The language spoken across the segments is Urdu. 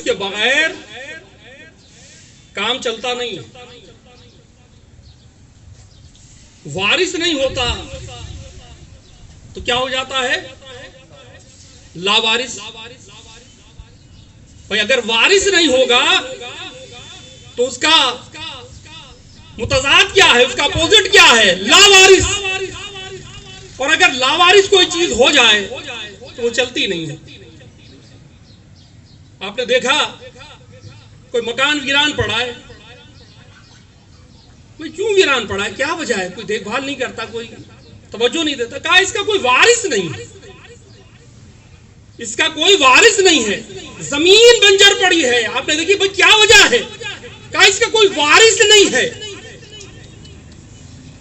کے بغیر کام چلتا نہیں ہے. وارث نہیں ہوتا تو کیا ہو جاتا ہے؟ لاوارث. بھائی اگر وارث نہیں ہوگا تو اس کا متضاد کیا ہے، اس کا اپوزٹ کیا ہے؟ لاوارث. اور اگر لاوارث کوئی چیز ہو جائے تو وہ چلتی نہیں ہے. آپ نے دیکھا کوئی مکان ویران پڑا ہے، کوئی کیوں ویران پڑا ہے، کیا وجہ ہے؟ کوئی دیکھ بھال نہیں کرتا، کوئی توجہ نہیں دیتا. کہا اس کا کوئی وارث نہیں ہے، اس کا کوئی وارث نہیں ہے. زمین بنجر پڑی ہے، آپ نے دیکھی بھائی کیا وجہ ہے؟ کہا اس کا کوئی وارث نہیں ہے.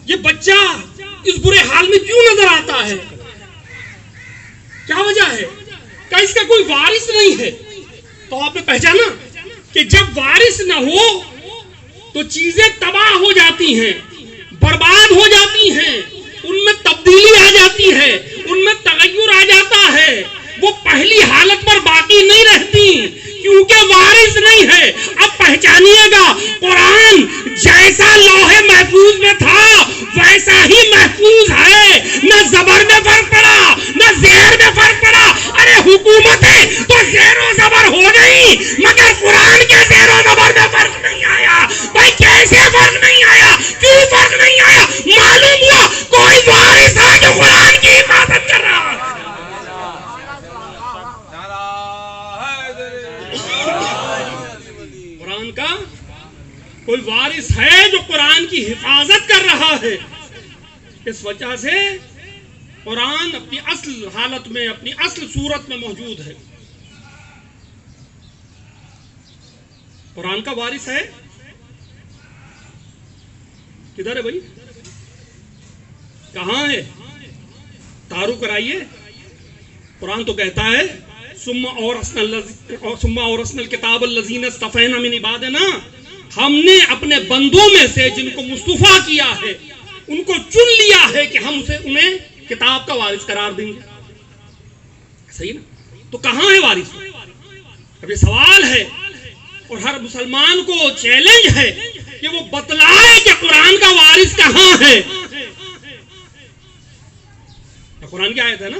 یہ بچہ اس برے حال میں کیوں نظر آتا ہے، کیا وجہ ہے؟ کہا اس کا کوئی وارث نہیں ہے. تو آپ نے پہچانا کہ جب وارث نہ ہو تو چیزیں تباہ ہو جاتی ہیں، برباد ہو جاتی ہیں، ان میں تبدیلی آ جاتی ہے، ان میں تغیر آ جاتا ہے، وہ پہلی حالت پر باقی نہیں رہتی کیونکہ وارث نہیں ہے. اب پہچانیے گا قرآن جیسا لوح محفوظ میں تھا ویسا ہی محفوظ ہے. نہ زبر میں فرق پڑا، نہ زیر میں فرق پڑا. ارے حکومتیں تو زیر و زبر ہو گئی مگر قرآن کے زیر و زبر میں فرق نہیں آیا. بھائی کیسے فرق نہیں آیا؟ کیوں فرق نہیں آیا؟ معلوم ہوا کوئی وارث ہے جو قرآن کی حفاظت کر رہا ہے. قرآن کا کوئی وارث ہے جو قرآن کی حفاظت کر رہا ہے. اس وجہ سے قرآن اپنی اصل حالت میں، اپنی اصل صورت میں موجود ہے. قرآن کا وارث ہے کدھر ہے بھائی؟ کہاں ہے؟ تعارف کرائیے. قرآن تو کہتا ہے ثم اورثنا الکتاب الذین اصطفینا من عبادنا، ہم نے اپنے بندوں میں سے جن کو مصطفیٰ کیا ہے ان کو چن لیا ہے کہ ہم انہیں کتاب کا وارث قرار دیں گے. صحیح نا؟ تو کہاں ہے وارث؟ اب یہ سوال ہے اور ہر مسلمان کو چیلنج ہے کہ وہ بتلائے کہ قرآن کا وارث کہاں ہے. قرآن کی آیت ہے نا،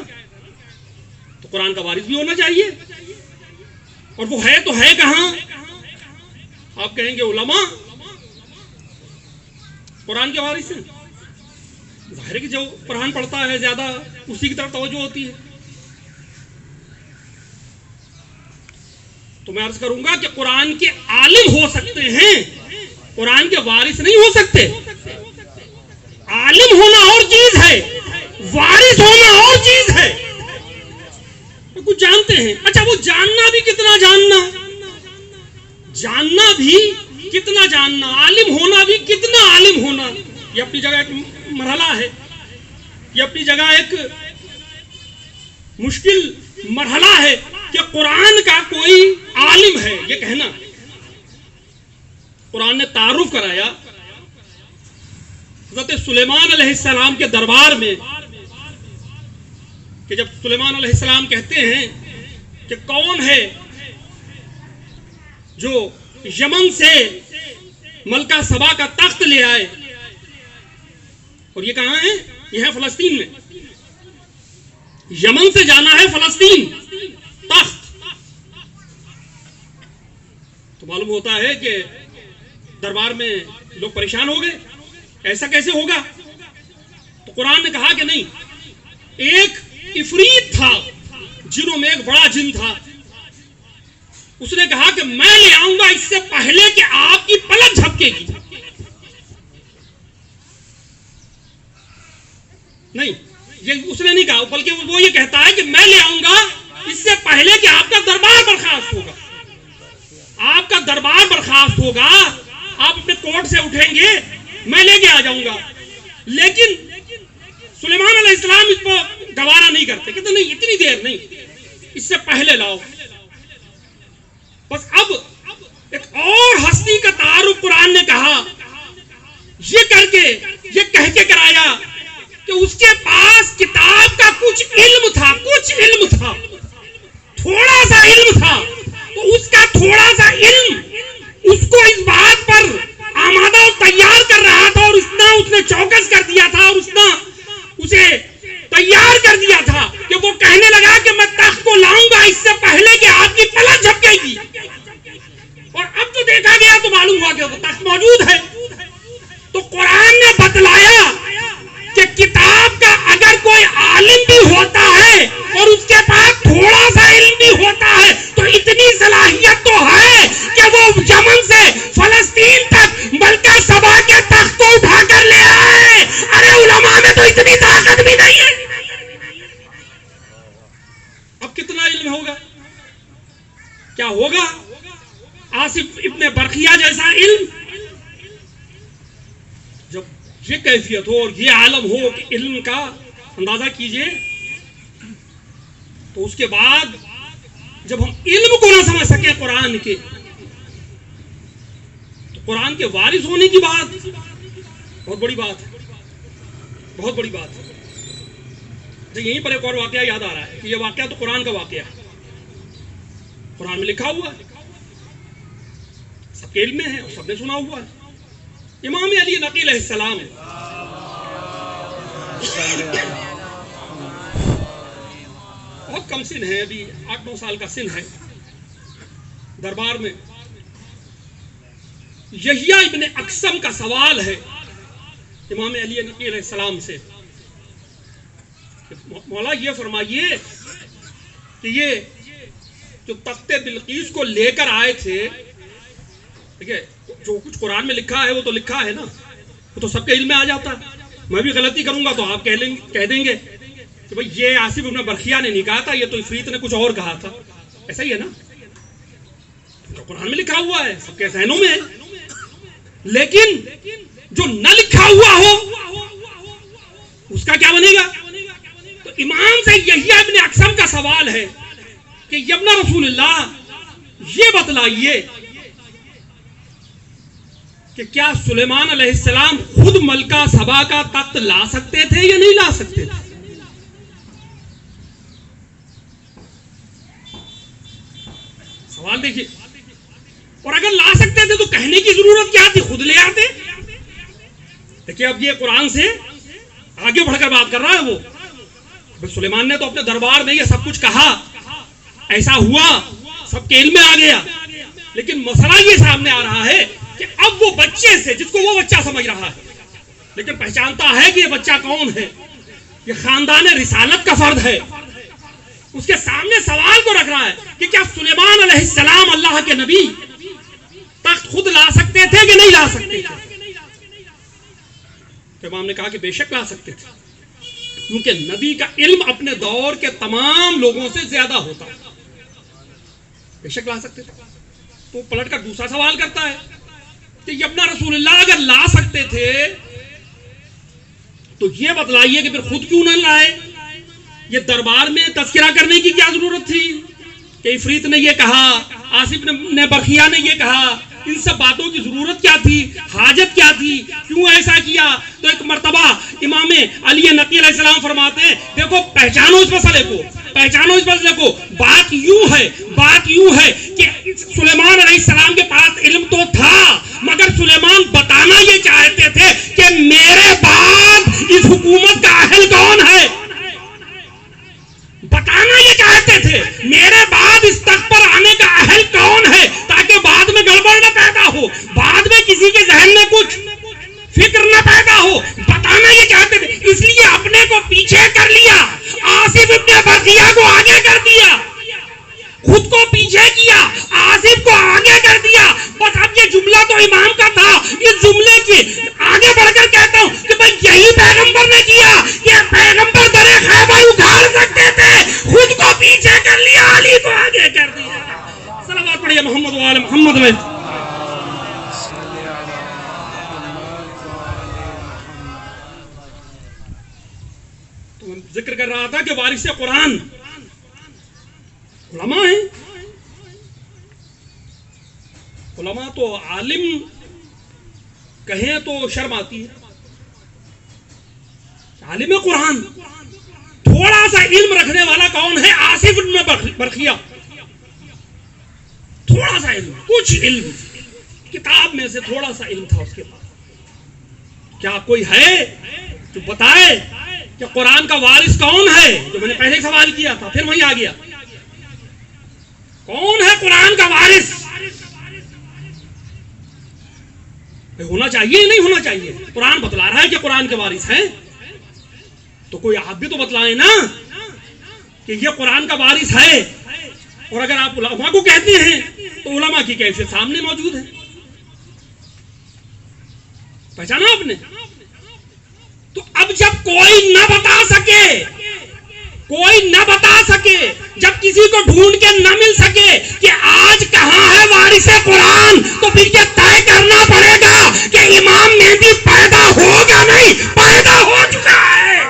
تو قرآن کا وارث بھی ہونا چاہیے. اور وہ ہے تو ہے کہاں؟ آپ کہیں گے علماء قرآن کے وارث ہیں. ظاہر ہے کہ جو قرآن پڑھتا ہے زیادہ اسی کی طرف توجہ ہوتی ہے. تو میں عرض کروں گا کہ قرآن کے عالم ہو سکتے ہیں، قرآن کے وارث نہیں ہو سکتے. عالم ہونا اور چیز ہے، وارث ہونا اور چیز ہے. کچھ جانتے ہیں، اچھا وہ جاننا بھی کتنا جاننا، جاننا بھی کتنا جاننا، عالم ہونا بھی کتنا عالم ہونا. یہ اپنی جگہ ایک مرحلہ ہے، یہ اپنی جگہ ایک مشکل مرحلہ ہے کہ قرآن کا کوئی عالم ہے یہ کہنا. قرآن نے تعارف کرایا حضرت سلیمان علیہ السلام کے دربار میں کہ جب سلیمان علیہ السلام کہتے ہیں کہ کون ہے جو یمن سے ملکہ سبا کا تخت لے آئے، اور یہ کہاں ہے؟ یہ ہے فلسطین میں. یمن سے جانا ہے فلسطین تخت. تو معلوم ہوتا ہے کہ دربار میں لوگ پریشان ہو گئے، ایسا کیسے ہوگا؟ تو قرآن نے کہا کہ نہیں، ایک عفریت تھا جنوں میں ایک بڑا جن تھا، اس نے کہا کہ میں لے آؤں گا اس سے پہلے کہ آپ کی پلک جھپکے گی. نہیں، یہ اس نے نہیں کہا، بلکہ وہ یہ کہتا ہے کہ میں لے آؤں گا اس سے پہلے کہ آپ کا دربار برخاست ہوگا. آپ کا دربار برخاست ہوگا، آپ اپنے کوٹ سے اٹھیں گے، میں لے کے آ جاؤں گا. لیکن سلیمان علیہ السلام اس کو گوارا نہیں کرتے، کہتے نہیں اتنی دیر نہیں، اس سے پہلے لاؤ. بس اب ایک اور ہستی کا تعارف قرآن نے کہا، یہ کر کے، یہ کہہ کے کرایا کہ اس کے پاس کتاب کا کچھ علم تھا، تھوڑا سا علم تھا. تو اس کا تھوڑا کو اس بات پر آمادہ اور تیار کر رہا تھا اور اس نے چوکس کر دیا تھا اور اسے تیار کر دیا تھا کہ وہ کہنے لگا کہ میں تخت کو لاؤں گا اس سے پہلے کہ آپ کی پلک جھپکے گی. اور اب جو دیکھا گیا تو معلوم ہوا کہ وہ تخت موجود ہے. تو قرآن نے بتلایا کہ کتاب کا اگر کوئی عالم بھی ہوتا ہے اور اس کے پاس تھوڑا سا علم بھی ہوتا ہے تو اتنی صلاحیت تو ہے کہ وہ یمن سے فلسطین تک ملکہ سبا کے تخت کو اٹھا کر لے آئے. ارے علماء میں تو اتنی طاقت بھی نہیں ہے. اب کتنا علم ہوگا؟ کیا ہوگا آصف ابن برقیہ جیسا علم؟ جب یہ کیفیت ہو اور یہ عالم ہو کہ علم کا اندازہ کیجئے، تو اس کے بعد جب ہم علم کو نہ سمجھ سکیں قرآن کے، تو قرآن کے وارث ہونے کی بات بہت بڑی بات ہے، بہت بڑی بات ہے. یہیں پر ایک اور واقعہ یاد آ رہا ہے کہ یہ واقعہ تو قرآن کا واقعہ ہے، قرآن میں لکھا ہوا ہے، سب کے علم میں ہے اور سب نے سنا ہوا ہے. امام علی نقی علیہ السلام بہت کم سن ہے، ابھی 8-9 سال کا سن ہے. دربار میں یحییٰ ابن اقسم کا سوال ہے امام علی نقی علیہ السلام سے کہ مولا یہ فرمائیے کہ یہ جو تخت بلقیس کو لے کر آئے تھے، جو کچھ قرآن میں لکھا ہے وہ تو لکھا ہے نا، وہ تو سب کے علم میں آ جاتا ہے. میں بھی غلطی کروں گا تو آپ کہہ دیں گے کہ بھئی یہ آصف ابن برقیہ نے نہیں کہا تھا، یہ تو عفریت نے کچھ اور کہا تھا. ایسا ہی ہے نا، جو قرآن میں لکھا ہوا ہے سب کے ذہنوں میں ہے. لیکن جو نہ لکھا ہوا ہو اس کا کیا بنے گا؟ تو امام سے یحییٰ ابن اقسم کا سوال ہے کہ ابن رسول اللہ یہ بتلائیے کہ کیا سلیمان علیہ السلام خود ملکہ سبا کا تخت لا سکتے تھے یا نہیں لا سکتے تھے؟ سوال دیکھیے. اور اگر لا سکتے تھے تو کہنے کی ضرورت کیا تھی؟ خود لے آتے. دیکھیے اب یہ قرآن سے آگے بڑھ کر بات کر رہا ہے. وہ سلیمان نے تو اپنے دربار میں یہ سب کچھ کہا، ایسا ہوا، سب کے علم میں آ گیا. لیکن مسئلہ یہ سامنے آ رہا ہے کہ اب وہ بچے سے، جس کو وہ بچہ سمجھ رہا ہے لیکن پہچانتا ہے کہ یہ بچہ کون ہے، یہ خاندان رسالت کا فرد ہے، اس کے سامنے سوال کو رکھ رہا ہے کہ کیا سلیمان علیہ السلام اللہ کے نبی تخت خود لا سکتے تھے کہ نہیں لا سکتے تھے؟ تو امام نے کہا کہ بے شک لا سکتے تھے، کیونکہ نبی کا علم اپنے دور کے تمام لوگوں سے زیادہ ہوتا ہے. بے شک لا سکتے تھے. تو پلٹ کر دوسرا سوال کرتا ہے کہ ابن رسول اللہ اگر لا سکتے تھے تو یہ بتلائیے کہ پھر خود کیوں نہ لائے؟ یہ دربار میں تذکرہ کرنے کی کیا ضرورت تھی کہ عفریت نے یہ کہا، آصف نے برقیہ نے یہ کہا؟ ان سب باتوں کی ضرورت کیا تھی؟ حاجت کیا تھی؟ کیوں ایسا کیا؟ تو ایک مرتبہ امام علی نقی علیہ السلام فرماتے ہیں دیکھو پہچانو اس مسئلے کو، پہچانو اس مسئلے کو. بات یوں ہے کہ سلیمان علیہ السلام کے پاس علم تو تھا، مگر سلیمان بتانا یہ چاہتے تھے کہ میرے بعد اس حکومت کا اہل کون ہے. بتانا یہ چاہتے تھے میرے بعد اس تخت پر آنے کا اہل کون ہے، تاکہ بعد میں گڑبڑ نہ پیدا ہو، بعد میں کسی کے ذہن میں کچھ فکر نہ پیدا ہو. بتانا یہ چاہتے تھے، اس لیے اپنے کو پیچھے کر لیا، آصف ابن برقیہ کو آگے کر دیا، خود کو پیچھے کیا، آصف کو آگے کر دیا. بس اب یہ جملہ تو امام کا تھا، اس جملے کی آگے بڑھ کر کہتا ہوں کہ بھئی یہی پیغمبر نے کیا. یہ پیغمبر درے خیبر اکھاڑ سکتے تھے، خود کو پیچھے کر لیا، علی کو آگے کر دیا. صلوات پڑھیے محمد و آل محمد میں. تو ذکر کر رہا تھا کہ وارث قرآن علماء ہیں. علماء تو عالم کہیں تو شرم آتی ہے. عالم قرآن تھوڑا سا علم رکھنے والا کون ہے؟ آصف ابن برقیہ. تھوڑا سا علم، کچھ علم، کتاب میں سے تھوڑا سا علم تھا اس کے پاس. کیا کوئی ہے جو بتائے کہ قرآن کا وارث کون ہے؟ جو میں نے پہلے سوال کیا تھا، پھر وہیں آ گیا. کون ہے قرآن کا وارث؟ ہونا چاہیے نہیں ہونا چاہیے؟ قرآن بتلا رہا ہے کہ قرآن کے وارث ہیں، تو کوئی آپ بھی تو بتلائیں نا کہ یہ قرآن کا وارث ہے. اور اگر آپ علماء کو کہتے ہیں تو علماء کی کیفیت سامنے موجود ہے. پہچانا آپ نے؟ تو اب جب کوئی نہ بتا سکے، جب کسی کو ڈھونڈ کے نہ مل سکے کہ آج کہاں ہے وارث قرآن، تو پھر یہ طے کرنا پڑے گا کہ امام مہدی پیدا ہوگا نہیں، پیدا ہو چکا ہے.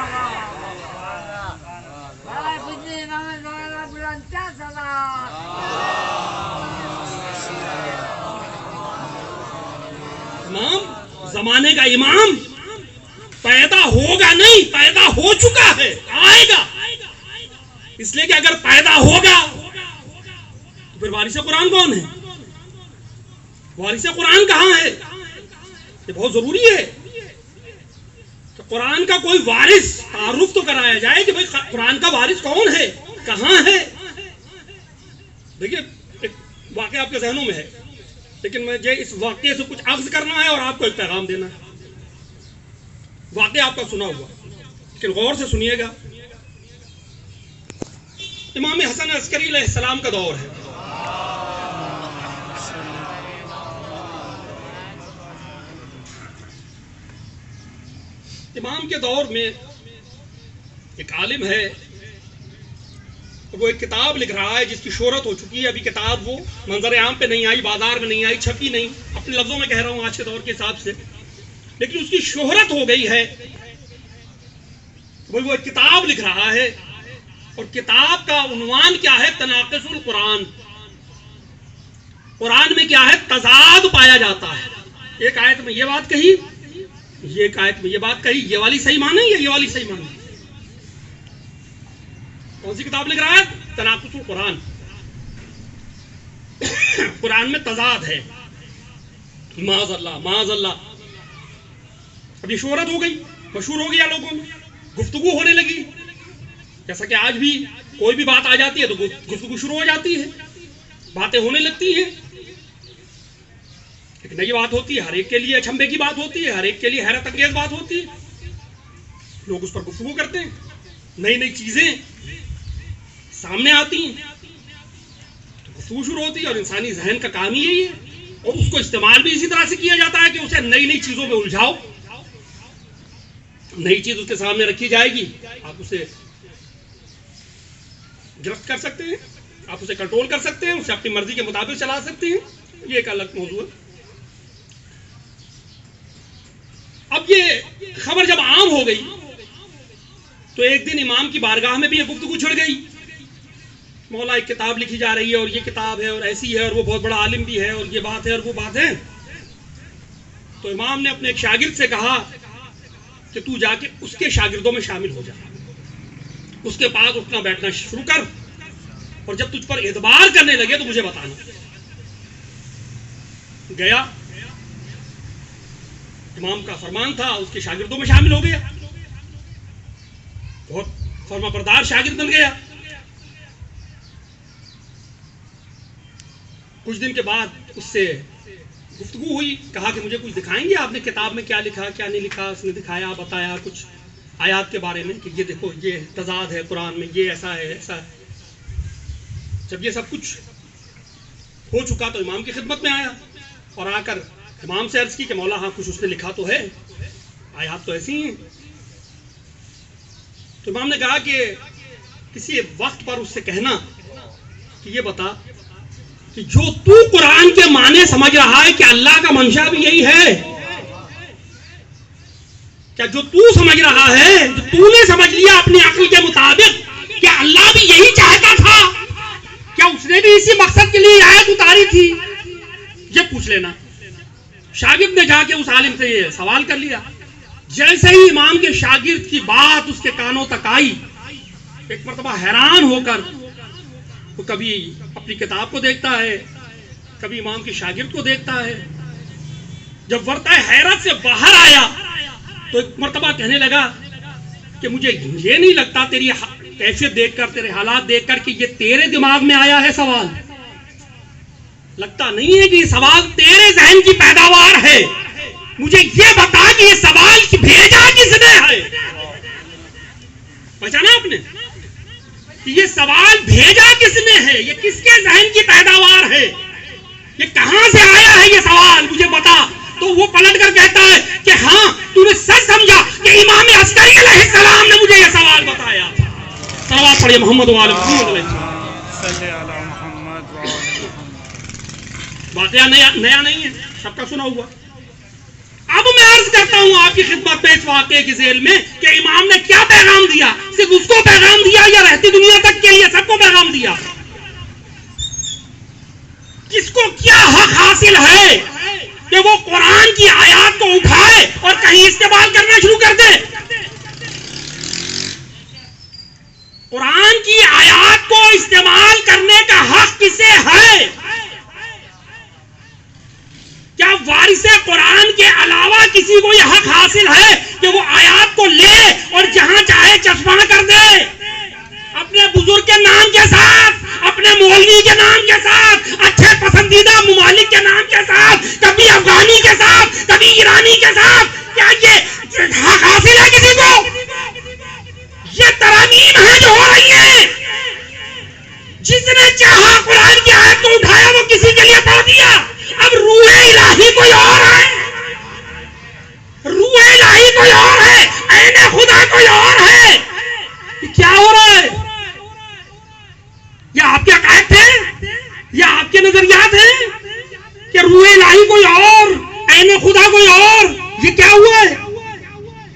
زمانے کا امام پیدا ہوگا نہیں، پیدا ہو چکا ہے، آئے گا. اس لیے کہ اگر پیدا ہوگا تو پھر وارث قرآن کون ہے؟ وارث قرآن کہاں ہے؟ یہ بہت ضروری ہے کہ قرآن کا کوئی وارث تعارف تو کرایا جائے کہ بھئی قرآن کا وارث کون ہے، کہاں ہے. دیکھیے ایک واقعہ آپ کے ذہنوں میں ہے، لیکن مجھے اس واقعے سے کچھ عرض کرنا ہے اور آپ کو ایک پیغام دینا ہے. واقعہ آپ کا سنا ہوا، لیکن غور سے سنیے گا. امام حسن عسکری علیہ السلام کا دور ہے. امام کے دور میں ایک عالم ہے، وہ ایک کتاب لکھ رہا ہے جس کی شہرت ہو چکی ہے. ابھی کتاب وہ منظر عام پہ نہیں آئی، بازار میں نہیں آئی، چھپی نہیں، اپنے لفظوں میں کہہ رہا ہوں آج کے دور کے حساب سے، لیکن اس کی شہرت ہو گئی ہے. وہ ایک کتاب لکھ رہا ہے اور کتاب کا عنوان کیا ہے؟ تناقض القرآن. قرآن میں کیا ہے؟ تضاد پایا جاتا ہے. ایک آیت میں یہ بات کہی، ایک آیت میں یہ بات کہی، یہ والی صحیح معنی یا یہ والی صحیح معنی؟ کون سی کتاب لکھ رہا ہے؟ تناقض القرآن. قرآن میں تضاد ہے. معاذ اللہ معاذ اللہ. اب یہ شہرت ہو گئی، مشہور ہو گیا، لوگوں میں گفتگو ہونے لگی. جیسا کہ آج بھی کوئی بھی بات آ جاتی ہے تو گفتگو شروع ہو جاتی ہے، باتیں ہونے لگتی ہیں. ایک نئی بات ہوتی ہے، ہر ایک کے لیے اچنبھے کی بات ہوتی ہے، ہر ایک کے لیے حیرت انگیز بات ہوتی ہے. لوگ اس پر گفتگو کرتے ہیں، نئی نئی چیزیں سامنے آتی ہیں تو گفتگو شروع ہوتی ہے. اور انسانی ذہن کا کام ہی یہی ہے، اور اس کو استعمال بھی اسی طرح سے کیا جاتا ہے کہ اسے نئی نئی چیزوں میں الجھاؤ. نئی چیز اس کے سامنے رکھی جائے گی، آپ اسے گرفت کر سکتے ہیں، آپ اسے کنٹرول کر سکتے ہیں، اسے اپنی مرضی کے مطابق چلا سکتے ہیں. یہ ایک الگ موضوع ہے. اب یہ خبر جب عام ہو گئی تو ایک دن امام کی بارگاہ میں بھی یہ گفتگو چھڑ گئی. مولا ایک کتاب لکھی جا رہی ہے اور یہ کتاب ہے اور ایسی ہے اور وہ بہت بڑا عالم بھی ہے اور یہ بات ہے اور وہ بات ہے. تو امام نے اپنے ایک شاگرد سے کہا کہ تو جا کے اس کے شاگردوں میں شامل ہو جا، اس کے پاس اٹھنا بیٹھنا شروع کر، اور جب تجھ پر اعتبار کرنے لگے تو مجھے بتانا. گیا، امام کا فرمان تھا، اس کے شاگردوں میں شامل ہو گیا، بہت فرما بردار شاگرد بن گیا. کچھ دن کے بعد اس سے گفتگو ہوئی، کہا کہ مجھے کچھ دکھائیں گے آپ نے کتاب میں کیا لکھا کیا نہیں لکھا. اس نے دکھایا، بتایا کچھ آیات کے بارے میں کہ یہ دیکھو یہ تضاد ہے قرآن میں، یہ ایسا ہے ایسا ہے. جب یہ سب کچھ ہو چکا تو امام کی خدمت میں آیا اور آ کر امام سے عرض کی کہ مولا ہاں کچھ اس نے لکھا تو ہے، آیات تو ایسی ہیں. تو امام نے کہا کہ کسی وقت پر اس سے کہنا کہ یہ بتا کہ جو تو قرآن کے معنی سمجھ رہا ہے کہ اللہ کا منشا بھی یہی ہے، کیا جو تو سمجھ رہا ہے، جو تو نے سمجھ لیا اپنی عقل کے مطابق کہ اللہ بھی یہی چاہتا تھا، کیا اس نے بھی اسی مقصد کے لیے آیت اتاری تھی؟ یہ پوچھ لینا. شاگرد نے جا کے اس عالم سے یہ سوال کر لیا. جیسے ہی امام کے شاگرد کی بات اس کے کانوں تک آئی، ایک مرتبہ حیران ہو کر وہ کبھی اپنی کتاب کو دیکھتا ہے، کبھی امام کے شاگرد کو دیکھتا ہے، جب ورطہ حیرت سے باہر آیا تو ایک مرتبہ کہنے لگا کہ مجھے یہ نہیں لگتا تیری کیفیت دیکھ کر، تیرے حالات دیکھ کر، کہ یہ تیرے دماغ میں آیا ہے سوال. لگتا نہیں ہے کہ یہ سوال تیرے ذہن کی پیداوار ہے. مجھے یہ بتا کہ یہ سوال بھیجا کس نے ہے. پہچانا آپ نے کہ یہ سوال بھیجا کس نے ہے؟ یہ کس کے ذہن کی پیداوار ہے؟ یہ کہاں سے آیا ہے یہ سوال؟ مجھے بتا. تو وہ پلٹ کر کہتا ہے کہ ہاں تو نے سچ سمجھا کہ امام عسکری علیہ السلام نے مجھے یہ سوال بتایا تھا. صلوات پڑھیے محمد وعلی محمد. واقعہ نیا نہیں ہے، سب کا سنا ہوا. اب میں عرض کرتا ہوں آپ کی خدمت میں اس واقعے کی ذیل میں کہ امام نے کیا پیغام دیا. صرف اس کو پیغام دیا یا رہتی دنیا تک کے لیے سب کو پیغام دیا؟ کس کو کیا حق حاصل ہے کہ وہ قرآن کی آیات کو اٹھائے اور کہیں استعمال کرنا شروع کر دے؟ قرآن کی آیات کو استعمال کرنے کا حق کسے ہے؟ کیا وارث قرآن کے علاوہ کسی کو یہ حق حاصل ہے کہ وہ آیات کو لے اور جہاں چاہے چشمہ کر دے؟ اپنے بزرگ کے نام کے ساتھ، اپنے مولوی کے نام کے ساتھ، اچھے پسندیدہ ممالک کے نام کے ساتھ، کبھی افغانی کے ساتھ، کبھی ایرانی کے ساتھ. کیا یہ حق حاصل ہے کسی کو؟ یہ ترامیم ہے جو ہو رہی ہیں. جس نے چاہا قرآن کی آیت کو اٹھایا وہ کسی کے لیے پڑھ دیا. اب روح الہی کوئی اور ہے، روح الہی کوئی اور ہے، عین خدا کوئی اور ہے. کیا ہو رہا ہے؟ یہ آپ کے عقائد تھے؟ یہ آپ کے نظریات ہیں کہ روح الہی کوئی اور، عین خدا کوئی اور؟ یہ کیا ہوا ہے؟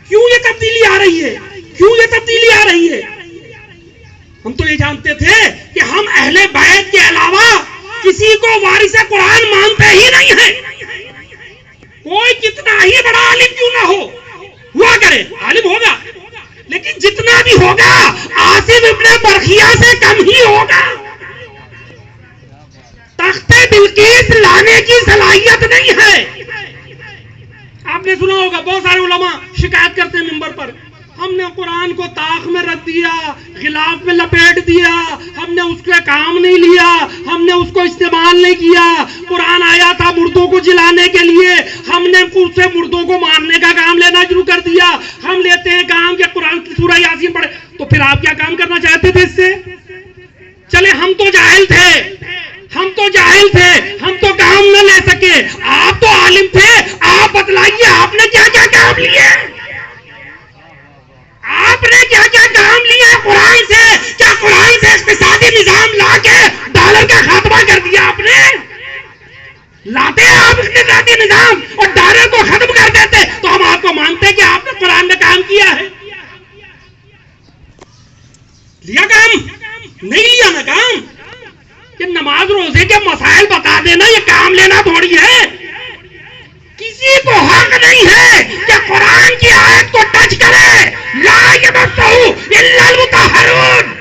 کیوں یہ تبدیلی آ رہی ہے؟ کیوں یہ تبدیلی آ رہی ہے؟ ہم تو یہ جانتے تھے کہ ہم اہل بیت کے علاوہ کسی کو وارث قرآن مانتے ہی نہیں ہیں. کوئی کتنا ہی بڑا عالم کیوں نہ ہوا کرے، عالم ہوگا لیکن جتنا بھی ہوگا عاصم ابن برخیہ سے کم ہی ہوگا. تخت بلقیس لانے کی صلاحیت نہیں ہے. آپ نے سنا ہوگا بہت سارے علماء شکایت کرتے ہیں منبر پر، ہم نے قرآن کو طاق میں رکھ دیا، غلاف میں لپیٹ دیا، ہم نے اس کے کام نہیں لیا، ہم نے اس کو استعمال نہیں کیا. قرآن آیا تھا مردوں کو جلانے کے لیے، ہم نے اس سے مردوں کو مارنے کا کام لینا شروع کر دیا. ہم لیتے ہیں کام کہ قرآن کی سورہ یاسین پڑھے. تو پھر آپ کیا کام کرنا چاہتے تھے اس سے؟ چلے ہم تو جاہل تھے، ہم تو جاہل تھے، ہم تو کام نہ لے سکے. آپ تو عالم تھے، آپ بتلائیے آپ نے کیا کیا کام لیے؟ آپ نے کیا کیا کام لیا قرآن سے؟ کیا قرآن سے اقتصادی نظام لا کے ڈالر کا خاتمہ کر دیا آپ نے؟ لاتے آپ اقتصادی نظام اور ڈالر کو ختم کر دیتے تو ہم آپ کو مانتے کہ آپ نے قرآن میں کام کیا ہے. لیا کام؟ نہیں لیا نا کام. کہ نماز روزے کے مسائل بتا دینا یہ کام لینا تھوڑی ہے. کسی کو حق نہیں ہے کہ قرآن کی آیت کو ٹچ کرے. لا یمسہ الا المطہرون.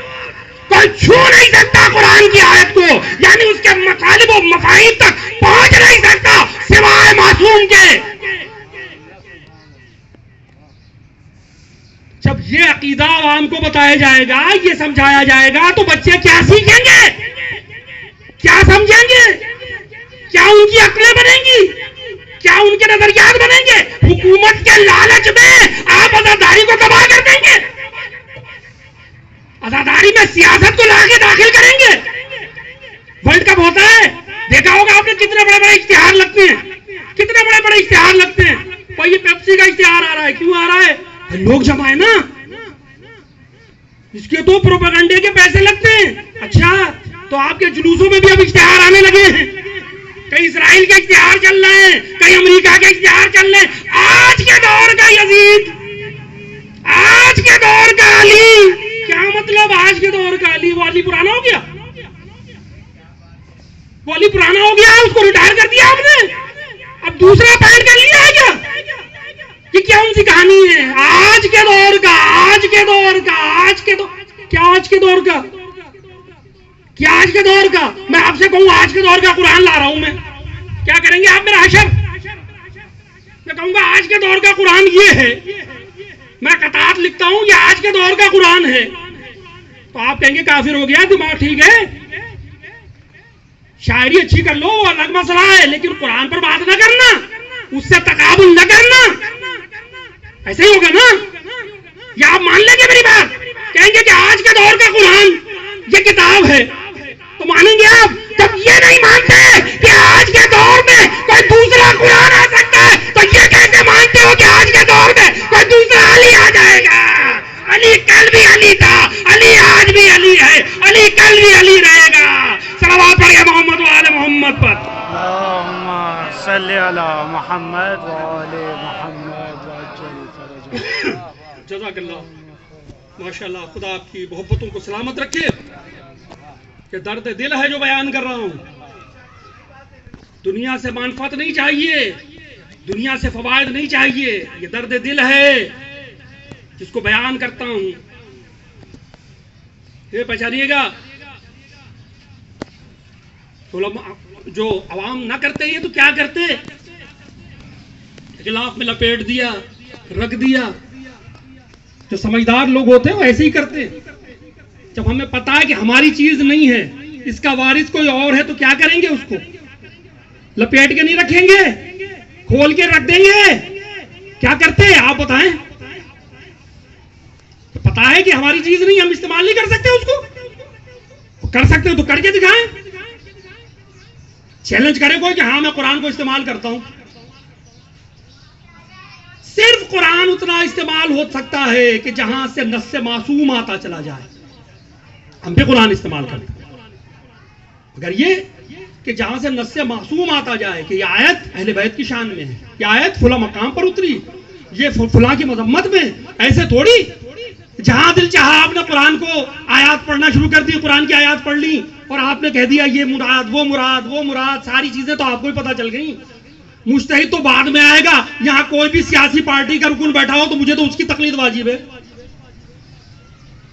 کوئی چھو نہیں سکتا قرآن کی آیت کو، یعنی اس کے مطالب و مفاہیم تک پہنچ نہیں سکتا سوائے معصوم کے. جب یہ عقیدہ عوام کو بتایا جائے گا، یہ سمجھایا جائے گا تو بچے کیا سیکھیں گے؟ کیا سمجھیں گے؟ کیا ان کی عقلیں بنیں گی؟ کیا ان کے نظریات بنیں گے؟ حکومت کے لالچ میں آپ عزاداری کو تباہ کر دیں گے، عزاداری میں سیاست کو لا کے داخل کریں گے. ورلڈ کپ ہوتا ہے، دیکھا ہوگا آپ نے کتنے بڑے بڑے اشتہار لگتے ہیں، کتنے بڑے بڑے اشتہار لگتے ہیں. اور یہ پیپسی کا اشتہار آ رہا ہے، کیوں آ رہا ہے؟ لوگ جمع ہے نا، اس کے تو پروپیگنڈے کے پیسے لگتے ہیں. اچھا تو آپ کے جلوسوں میں بھی اب اشتہار آنے لگے ہیں. کئی اسرائیل کے اشتہار چل رہے ہیں، کئی امریکہ کے اشتہار چل رہے ہیں. آج کے دور کا یزید، آج کے دور کا علی. کیا مطلب آج کے دور کا علی؟ وہ علی پرانا ہو گیا، وہ علی پرانا ہو گیا، اس کو ریٹائر کر دیا آپ نے، اب دوسرا پینٹ کر لیا ہے کیا؟ یہ کیا ان سی کہانی ہے؟ آج کے دور کا، آج کے دور کا، آج کے دور کیا؟ آج کے دور کا کیا؟ آج کے دور کا میں آپ سے کہوں آج کے دور کا قرآن لا رہا ہوں میں، کیا کریں گے آپ؟ میرا حشر دور کا قرآن یہ ہے، میں قطعات لکھتا ہوں یہ آج کے دور کا قرآن ہے، تو آپ کہیں گے کافر ہو گیا، دماغ ٹھیک ہے، شاعری اچھی کر لو الگ مسئلہ ہے، لیکن قرآن پر بات نہ کرنا، اس سے تقابل نہ کرنا، ایسے ہی ہوگا نا؟ یا آپ مان لیں گے میری بات؟ کہیں گے کہ آج کے دور کا قرآن یہ کتاب ہے، تو مانیں گے آپ؟ جب یہ نہیں مانتے کہ آج کے دور میں کوئی دوسرا قرآن آ سکتا ہے، تو یہ کیسے مانتے ہو کہ آج کے دور میں کوئی دوسرا علی آ جائے گا؟ علی کل بھی علی تھا، علی آج بھی علی ہے، علی کل بھی علی رہے گا۔ صلوات پڑھیے محمد و آل محمد پر۔ اللہم صلی علی محمد و آل محمد وعجل فرجہ۔ جزاک اللہ، ماشاءاللہ، خدا آپ کی محبتوں کو سلامت رکھے۔ کہ درد دل ہے جو بیان کر رہا ہوں، دنیا سے منفعت نہیں چاہیے، دنیا سے فوائد نہیں چاہیے، یہ درد دل ہے جس کو بیان کرتا ہوں۔ یہ پہچانیے گا، علماء جو عوام نہ کرتے یہ تو کیا کرتے؟ غلاف میں لپیٹ دیا، رکھ دیا۔ جو سمجھدار لوگ ہوتے ہیں وہ ایسے ہی کرتے۔ جب ہمیں پتا ہے کہ ہماری چیز نہیں ہے، اس کا وارث کوئی اور ہے، تو کیا کریں گے؟ اس کو لپیٹ کے نہیں رکھیں گے، کھول کے رکھ دیں گے۔ کیا کرتے ہیں آپ بتائیں؟ پتا ہے کہ ہماری چیز نہیں، ہم استعمال نہیں کر سکتے، اس کو کر سکتے ہو تو کر کے دکھائیں، چیلنج کرے کوئی کہ ہاں میں قرآن کو استعمال کرتا ہوں۔ صرف قرآن اتنا استعمال ہو سکتا ہے کہ جہاں سے نص معصوم آتا چلا جائے، ہم بھی قرآن استعمال کریں۔ اگر یہ کہ جہاں سے نص معصوم آتا جائے کہ یہ آیت اہل بیت کی شان میں ہے، یہ آیت فلاں مقام پر اتری، یہ فلاں کی مذمت میں، ایسے تھوڑی جہاں دل چاہا آپ نے قرآن کو آیات پڑھنا شروع کر دی، قرآن کی آیات پڑھ لی اور آپ نے کہہ دیا یہ مراد وہ مراد وہ مراد، ساری چیزیں تو آپ کو ہی پتہ چل گئیں۔ مجتہد تو بعد میں آئے گا، یہاں کوئی بھی سیاسی پارٹی کا رکن بیٹھا ہو تو مجھے تو اس کی تقلید واجب ہے،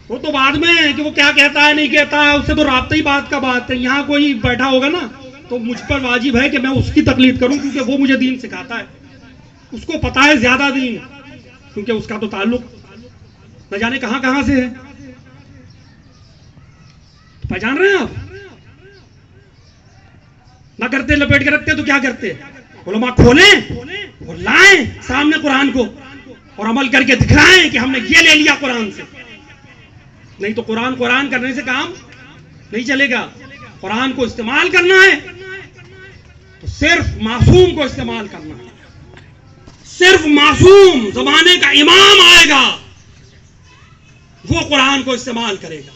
وہ تو بعد میں ہے کہ وہ کیا کہتا ہے نہیں کہتا ہے، اس سے تو رابطہ ہی بات کا بات ہے۔ یہاں کوئی بیٹھا ہوگا نا تو مجھ پر واجب ہے کہ میں اس کی تقلید کروں، کیونکہ وہ مجھے دین سکھاتا ہے، اس کو پتا ہے زیادہ دین، کیونکہ اس کا تو تعلق نہ جانے کہاں کہاں سے ہے۔ پہچان رہے ہیں آپ؟ نہ کرتے لپیٹ کے رکھتے تو کیا کرتے؟ علماء کھولیں اور لائیں سامنے قرآن کو اور عمل کر کے دکھلائیں کہ ہم نے یہ لے لیا قرآن سے۔ نہیں تو قرآن کرنے سے کام نہیں چلے گا۔ قرآن کو استعمال کرنا ہے تو صرف معصوم کو استعمال کرنا ہے، صرف معصوم زمانے کا امام آئے گا وہ قرآن کو استعمال کرے گا،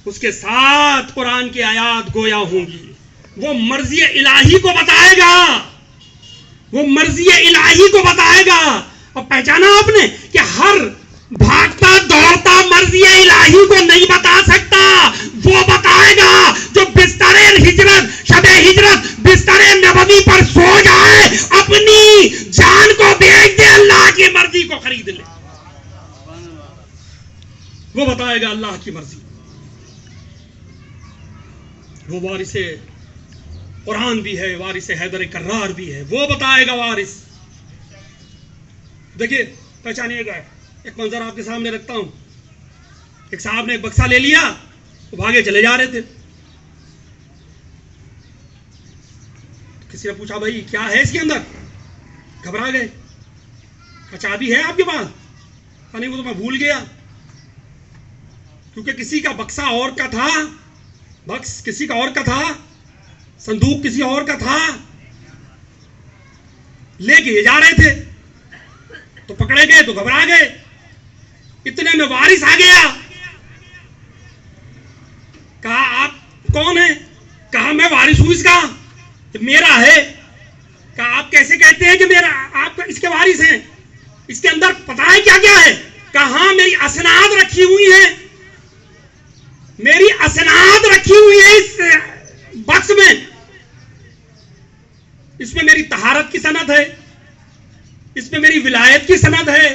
اس کے ساتھ قرآن کی آیات گویا ہوں گی، وہ مرضی الہی کو بتائے گا، وہ مرضی الہی کو بتائے گا۔ اور پہچانا آپ نے کہ ہر بھاگتا دوڑتا مرضی الہی کو نہیں بتا سکتا، وہ بتائے گا جو بستر ہجرت، شب ہجرت بستر نبوی پر سو جائے، اپنی جان کو بیچ دے، اللہ کی مرضی کو خرید لے، وہ بتائے گا اللہ کی مرضی۔ وہ وارث قرآن بھی ہے، وارث حیدر کرار بھی ہے، وہ بتائے گا وارث۔ دیکھیے پہچانیے گا، ایک منظر آپ کے سامنے رکھتا ہوں۔ ایک صاحب نے ایک بکسا لے لیا، وہ بھاگے چلے جا رہے تھے، کسی نے پوچھا بھائی کیا ہے اس کے اندر؟ گھبرا گئے، چابی ہے آپ کے پاس؟ نہیں وہ تو میں بھول گیا، کیونکہ کسی کا بکسا اور کا تھا، بکس کسی کا اور کا تھا، صندوق کسی اور کا تھا، لے کے یہ جا رہے تھے تو پکڑے گئے تو گھبرا گئے۔ اتنے میں وارث آ گیا، کہا آپ کون ہیں؟ کہا میں وارث ہوں اس کا، میرا ہے۔ کہا آپ کیسے کہتے ہیں کہ میرا، آپ اس کے وارث ہیں؟ اس کے اندر پتہ ہے کیا کیا ہے؟ کہا ہاں میری اسناد رکھی ہوئی ہے، میری اسناد رکھی ہوئی ہے اس بکس میں، اس میں میری طہارت کی سند ہے، اس میں میری ولایت کی سند ہے،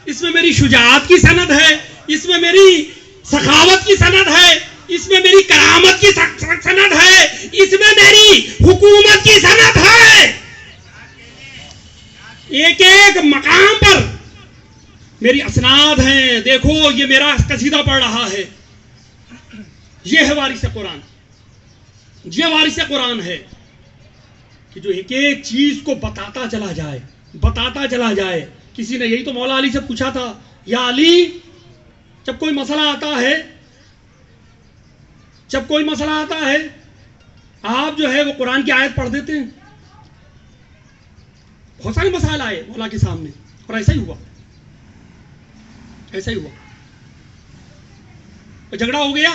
اس میں میری شجاعت کی سند ہے، اس میں میری سخاوت کی سند ہے، اس میں میری کرامت کی سند ہے، اس میں میری حکومت کی سند ہے۔ ایک ایک ایک مقام پر میری اسناد ہیں، دیکھو یہ میرا قصیدہ پڑھ رہا ہے، یہ ہے وارث قرآن، یہ وارث قرآن ہے کہ جو ایک ایک چیز کو بتاتا چلا جائے، بتاتا چلا جائے. کسی نے یہی تو مولا علی سے پوچھا تھا، یا علی جب کوئی مسئلہ آتا ہے، جب کوئی مسئلہ آتا ہے آپ جو ہے وہ قرآن کی آیت پڑھ دیتے ہیں. بہت سارے مسائل آئے مولا کے سامنے اور ایسا ہی ہوا، ایسا ہی ہوا. جھگڑا ہو گیا،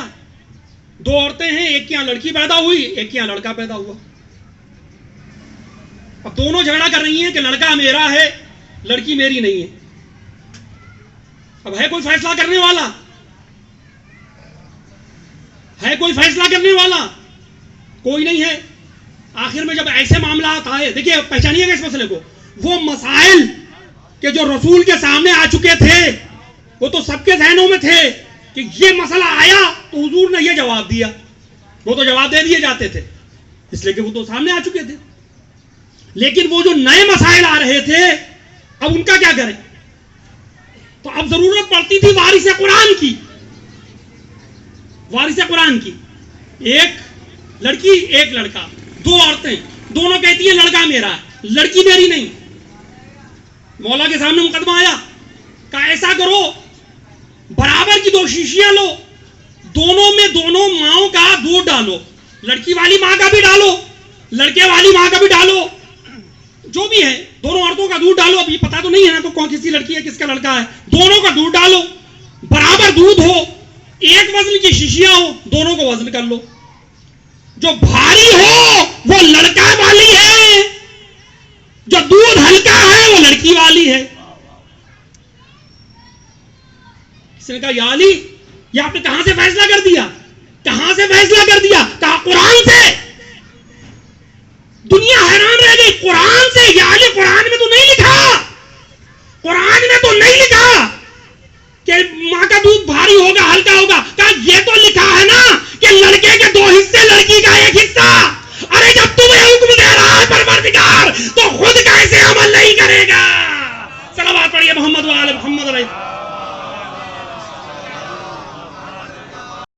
دو عورتیں ہیں، ایک کے یہاں لڑکی پیدا ہوئی، ایک کے یہاں لڑکا پیدا ہوا. اب دونوں جھگڑا کر رہی ہیں کہ لڑکا میرا ہے، لڑکی میری نہیں ہے. اب ہے کوئی فیصلہ کرنے والا؟ ہے کوئی فیصلہ کرنے والا؟ کوئی نہیں ہے. آخر میں جب ایسے معاملات آئے، دیکھیے پہچانیے گا اس مسئلے کو، وہ مسائل کہ جو رسول کے سامنے آ چکے تھے وہ تو سب کے ذہنوں میں تھے کہ یہ مسئلہ آیا تو حضور نے یہ جواب دیا. وہ تو جواب دے دیے جاتے تھے اس لیے کہ وہ تو سامنے آ چکے تھے. لیکن وہ جو نئے مسائل آ رہے تھے اب ان کا کیا کریں؟ تو اب ضرورت پڑتی تھی وارث قرآن کی، وارث قرآن کی. ایک لڑکی ایک لڑکا، دو عورتیں، دونوں کہتی ہیں لڑکا میرا ہے، لڑکی میری نہیں. مولا کے سامنے مقدمہ آیا، کہا ایسا کرو برابر کی دو شیشیاں لو، دونوں میں دونوں ماؤں کا دودھ ڈالو، لڑکی والی ماں کا بھی ڈالو، لڑکے والی ماں کا بھی ڈالو، جو بھی ہے دونوں عورتوں کا دودھ ڈالو. اب یہ پتا تو نہیں ہے نا کون کس کی لڑکی ہے کس کا لڑکا ہے. دونوں کا دودھ ڈالو، برابر دودھ ہو، ایک وزن کی شیشیاں ہو، دونوں کو وزن کر لو. جو بھاری ہو وہ لڑکا والی ہے، جو دودھ ہلکا ہے وہ لڑکی والی ہے. کسی نے کہا یا علی یہ آپ نے کہاں سے فیصلہ کر دیا؟ کہاں سے فیصلہ کر دیا؟ کہا قرآن سے. دنیا حیران رہ گئی، قرآن سے؟ یا علی قرآن میں تو نہیں لکھا، قرآن میں تو نہیں لکھا